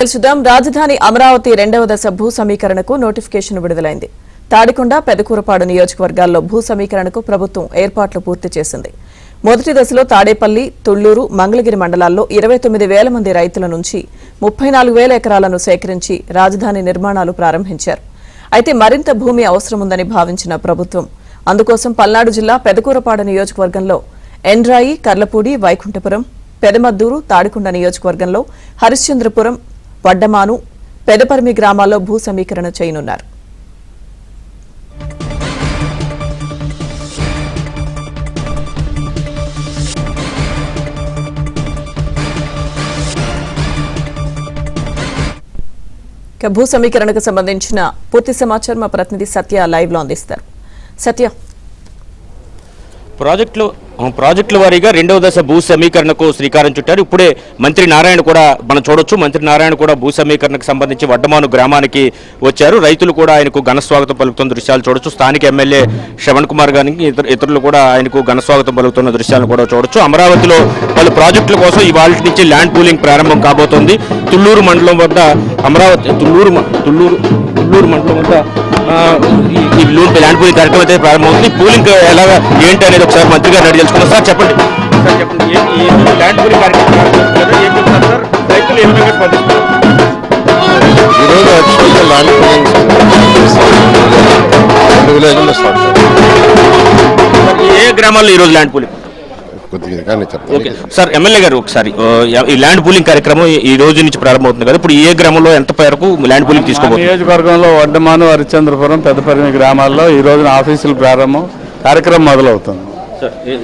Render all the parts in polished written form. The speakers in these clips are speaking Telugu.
తెలుసుదాం. రాజధాని అమరావతి రెండవ దశ భూ సమీకరణకు నోటిఫికేషన్ విడుదలైంది. తాడికొండ, పెదకూరపాడు నియోజకవర్గాల్లో భూ సమీకరణకు ప్రభుత్వం ఏర్పాట్లు పూర్తి చేసింది. మొదటి దశలో తాడేపల్లి, తుళ్లూరు, మంగళగిరి మండలాల్లో 29,000 మంది రైతుల నుంచి 34,000 ఎకరాలను సేకరించి రాజధాని నిర్మాణాలు ప్రారంభించారు. అయితే మరింత భూమి అవసరముందని భావించిన ప్రభుత్వం అందుకోసం పల్నాడు జిల్లా పెదకూరపాడు నియోజకవర్గంలో ఎండ్రాయి, కర్లపూడి, వైకుంఠపురం, పెదమద్దూరు, తాడికొండ నియోజకవర్గంలో హరిశ్చంద్రపురం, వడ్డమాను, పెదపర్మి గ్రామాల్లో భూ సమీకరణ చేయనున్నారు. భూ సమీకరణకు సంబంధించిన పూర్తి సమాచారం మా ప్రతినిధి సత్య లైవ్ లో అందిస్తారు. సత్య, ప్రాజెక్టుల వారీగా రెండవ దశ భూ సమీకరణకు శ్రీకారం చుట్టారు. ఇప్పుడే మంత్రి నారాయణ కూడా మనం చూడొచ్చు. మంత్రి నారాయణ కూడా భూ సమీకరణకు సంబంధించి వడ్డమాను గ్రామానికి వచ్చారు. రైతులు కూడా ఆయనకు ఘనస్వాగతం పలుకుతున్న దృశ్యాలు చూడొచ్చు. స్థానిక ఎమ్మెల్యే శ్రవణ్ కుమార్ గారికి ఇతరులు కూడా ఆయనకు ఘనస్వాగతం పలుకుతున్న దృశ్యాలను కూడా చూడొచ్చు. అమరావతిలో పలు ప్రాజెక్టుల కోసం ఇవాళ నుంచి ల్యాండ్ పూలింగ్ ప్రారంభం కాబోతోంది. తుళ్లూరు మండలం వద్ద అమరావతి తుళ్లూరు మండలం వద్ద ఈ ల్యాండ్ పూలింగ్ కార్యక్రమం అయితే ప్రారంభమవుతుంది. పూలింగ్ ఎలాగా ఏంటి అనేది ఒకసారి మంత్రి గారు అడిగి తెలుసుకున్నాం. సార్ చెప్పండి, ల్యాండ్ పూలింగ్ కార్యక్రమం ఏం చెప్తారు సార్? రైతులు ఏ విధంగా స్పందిస్తారు? ఈరోజు యాక్చువల్గా ల్యాండ్ పూలింగ్ ఏ గ్రామాల్లో ఈరోజు land pooling? Okay sir, MLA గారు ఒకసారి ఈ ల్యాండ్ పూలింగ్ కార్యక్రమం ఈ రోజు నుంచి ప్రారంభమవుతుంది కదా, ఇప్పుడు ఏ గ్రామంలో ఎంత పేరకు ల్యాండ్ పూలింగ్ తీసుకోవాలి? నియోజకవర్గంలో వడ్డమాను, హరిశ్చంద్రపురం, పెదపర్మి గ్రామాల్లో ఈ రోజున ఆఫీసుల ప్రారంభం కార్యక్రమం మొదలవుతుంది.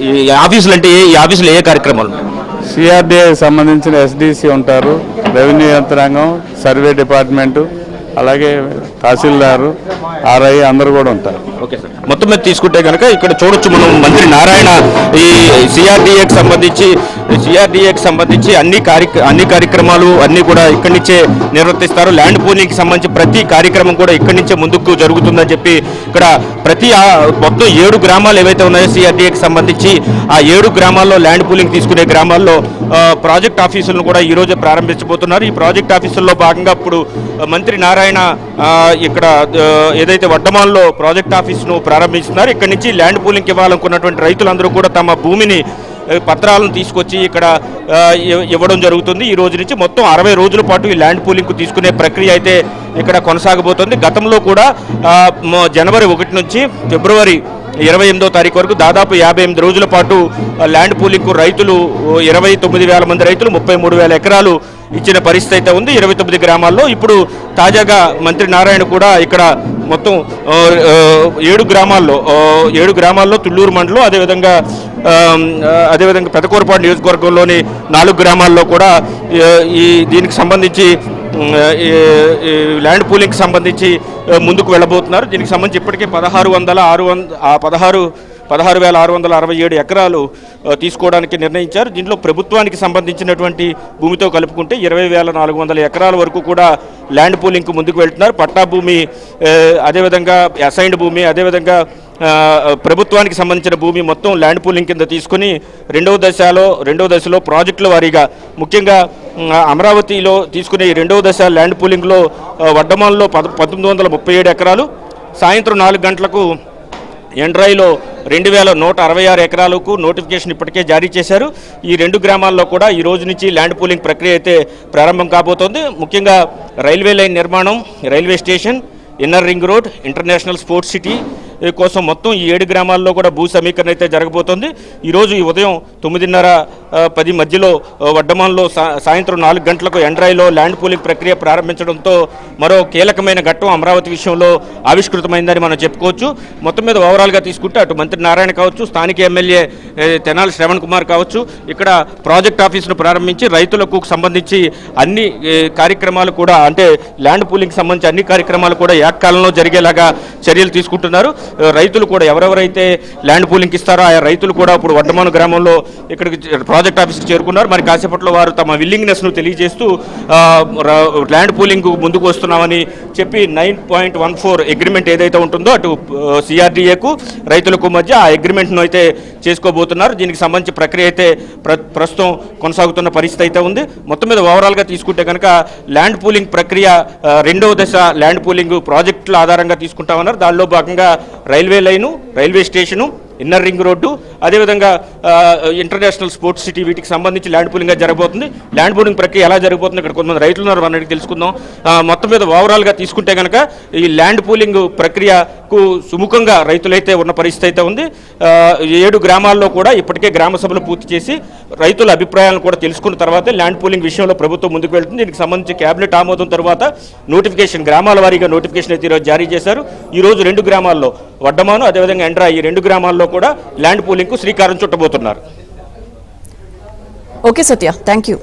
ఈ ఆఫీసులు అంటే ఈ ఆఫీసులు ఏ కార్యక్రమాలు? సిఆర్డీఏ సంబంధించిన ఎస్డిసి ఉంటారు, రెవెన్యూ యంత్రాంగం, సర్వే డిపార్ట్మెంటు, అలాగే తహసీల్దారు, ఆర్ఐ అందరూ కూడా ఉంటారు. ఓకే సార్, మొత్తం మీద తీసుకుంటే కనుక ఇక్కడ చూడొచ్చు మనం మంత్రి నారాయణ ఈ సిఆర్డీఏకి సంబంధించి అన్ని కార్యక్రమాలు అన్నీ కూడా ఇక్కడి నుంచే నిర్వర్తిస్తారు. ల్యాండ్ పూలింగ్కి సంబంధించి ప్రతి కార్యక్రమం కూడా ఇక్కడి నుంచే ముందుకు జరుగుతుందని చెప్పి ఇక్కడ మొత్తం 7 గ్రామాలు ఏవైతే ఉన్నాయో సిఆర్డీఏకి సంబంధించి ఆ 7 గ్రామాల్లో ల్యాండ్ పూలింగ్ తీసుకునే గ్రామాల్లో ప్రాజెక్ట్ ఆఫీసులను కూడా ఈ రోజే ప్రారంభించబోతున్నారు. ఈ ప్రాజెక్ట్ ఆఫీసుల్లో భాగంగా ఇప్పుడు మంత్రి నారాయణ ఇక్కడ ఏదైతే వడ్డమాన్లో ప్రాజెక్ట్ ఆఫీసును ప్రారంభిస్తున్నారు. ఇక్కడి నుంచి ల్యాండ్ పూలింగ్కి ఇవ్వాలనుకున్నటువంటి రైతులందరూ కూడా తమ భూమిని పత్రాలను తీసుకొచ్చి ఇక్కడ ఇవ్వడం జరుగుతుంది. ఈ రోజు నుంచి మొత్తం 60 రోజుల పాటు ఈ ల్యాండ్ పూలింగ్కు తీసుకునే ప్రక్రియ అయితే ఇక్కడ కొనసాగబోతోంది. గతంలో కూడా జనవరి 1 నుంచి ఫిబ్రవరి 28వ తారీఖు వరకు దాదాపు 58 రోజుల పాటు ల్యాండ్ పూలింగ్కు రైతులు 29,000 మంది రైతులు 33,000 ఎకరాలు ఇచ్చిన పరిస్థితి అయితే ఉంది 29 గ్రామాల్లో. ఇప్పుడు తాజాగా మంత్రి నారాయణ కూడా ఇక్కడ మొత్తం 7 గ్రామాల్లో తుళ్లూరు మండలం, అదేవిధంగా పెదకూరపాడు నియోజకవర్గంలోని 4 గ్రామాల్లో కూడా దీనికి సంబంధించి ల్యాండ్ పూలింగ్కి సంబంధించి ముందుకు వెళ్ళబోతున్నారు. దీనికి సంబంధించి ఇప్పటికే 16,667 ఎకరాలు తీసుకోవడానికి నిర్ణయించారు. దీంట్లో ప్రభుత్వానికి సంబంధించినటువంటి భూమితో కలుపుకుంటే 20,400 ఎకరాల వరకు కూడా ల్యాండ్ పూలింగ్కు ముందుకు వెళ్తున్నారు. పట్టా భూమి, అదేవిధంగా అసైన్డ్ భూమి, అదేవిధంగా ప్రభుత్వానికి సంబంధించిన భూమి మొత్తం ల్యాండ్ పూలింగ్ కింద తీసుకుని రెండవ దశలో ప్రాజెక్టుల వారీగా ముఖ్యంగా అమరావతిలో తీసుకునే ఈ రెండవ దశ ల్యాండ్ పూలింగ్లో వడ్డమాన్లో 1937 ఎకరాలు, సాయంత్రం 4 గంటలకు ఎండ్రాయిలో 2,166 ఎకరాలకు నోటిఫికేషన్ ఇప్పటికే జారీ చేశారు. ఈ 2 గ్రామాల్లో కూడా ఈ రోజు నుంచి ల్యాండ్ పూలింగ్ ప్రక్రియ అయితే ప్రారంభం కాబోతోంది. ముఖ్యంగా రైల్వే లైన్ నిర్మాణం, railway station, inner ring road, international sports city కోసం మొత్తం ఈ 7 గ్రామాల్లో కూడా భూ సమీకరణ అయితే జరగబోతోంది. ఈరోజు ఈ ఉదయం 9:30-10 మధ్యలో వడ్డమాన్లో సాయంత్రం 4 గంటలకు ఎండ్రాయిలో ల్యాండ్ పూలింగ్ ప్రక్రియ ప్రారంభించడంతో మరో కీలకమైన ఘట్టం అమరావతి విషయంలో ఆవిష్కృతమైందని మనం చెప్పుకోవచ్చు. మొత్తం మీద ఓవరాల్గా తీసుకుంటే అటు మంత్రి నారాయణ కావచ్చు, స్థానిక ఎమ్మెల్యే తెనాలి శ్రవణ్ కుమార్ కావచ్చు, ఇక్కడ ప్రాజెక్ట్ ఆఫీసును ప్రారంభించి రైతులకు సంబంధించి అన్ని కార్యక్రమాలు కూడా, అంటే ల్యాండ్ పూలింగ్కి సంబంధించి అన్ని కార్యక్రమాలు కూడా ఏకకాలంలో జరిగేలాగా చర్యలు తీసుకుంటున్నారు. రైతులు కూడా ఎవరెవరైతే ల్యాండ్ పూలింగ్కి ఇస్తారో ఆ రైతులు కూడా ఇప్పుడు వడ్డమాను గ్రామంలో ఇక్కడికి ప్రాజెక్ట్ ఆఫీస్కి చేరుకున్నారు. మరి కాసేపట్లో వారు తమ విల్లింగ్నెస్ను తెలియజేస్తూ ల్యాండ్ పూలింగ్ ముందుకు వస్తున్నామని చెప్పి 9.14 అగ్రిమెంట్ ఏదైతే ఉంటుందో అటు సిఆర్డీఏకు రైతులకు మధ్య ఆ అగ్రిమెంట్ను అయితే చేసుకోబోతున్నారు. దీనికి సంబంధించి ప్రక్రియ అయితే ప్రస్తుతం కొనసాగుతున్న పరిస్థితి అయితే ఉంది. మొత్తం మీద ఓవరాల్గా తీసుకుంటే కనుక ల్యాండ్ పూలింగ్ ప్రక్రియ రెండవ దశ ల్యాండ్ పూలింగ్ ప్రాజెక్టుల ఆధారంగా తీసుకుంటామన్నారు. దానిలో భాగంగా railway line, railway station, inner ring road, అదేవిధంగా ఇంటర్నేషనల్ స్పోర్ట్స్ సిటీ వీటికి సంబంధించి ల్యాండ్ పూలింగ్గా జరగబోతుంది. ల్యాండ్ పూలింగ్ ప్రక్రియ ఎలా జరగబోతుంది, ఇక్కడ కొంతమంది రైతులు ఉన్నారు, అన్నట్టు తెలుసుకుందాం. మొత్తం మీద ఓవరాల్గా తీసుకుంటే కనుక ఈ ల్యాండ్ పూలింగ్ ప్రక్రియకు సుముఖంగా రైతులైతే ఉన్న పరిస్థితి అయితే ఉంది. 7 గ్రామాల్లో కూడా ఇప్పటికే గ్రామ సభలు పూర్తి చేసి రైతుల అభిప్రాయాలను కూడా తెలుసుకున్న తర్వాతే ల్యాండ్ పూలింగ్ విషయంలో ప్రభుత్వం ముందుకు వెళ్తుంది. దీనికి సంబంధించి కేబినెట్ ఆమోదం తర్వాత నోటిఫికేషన్, గ్రామాల వారీగా నోటిఫికేషన్ అయితే ఈరోజు జారీ చేశారు. ఈరోజు 2 గ్రామాల్లో వడ్డమాను, అదేవిధంగా ఎండ్రా, ఈ 2 గ్రామాల్లో కూడా ల్యాండ్ పూలింగ్కు శ్రీకారం చుట్టబోతున్నారు. Okay Satya, thank you.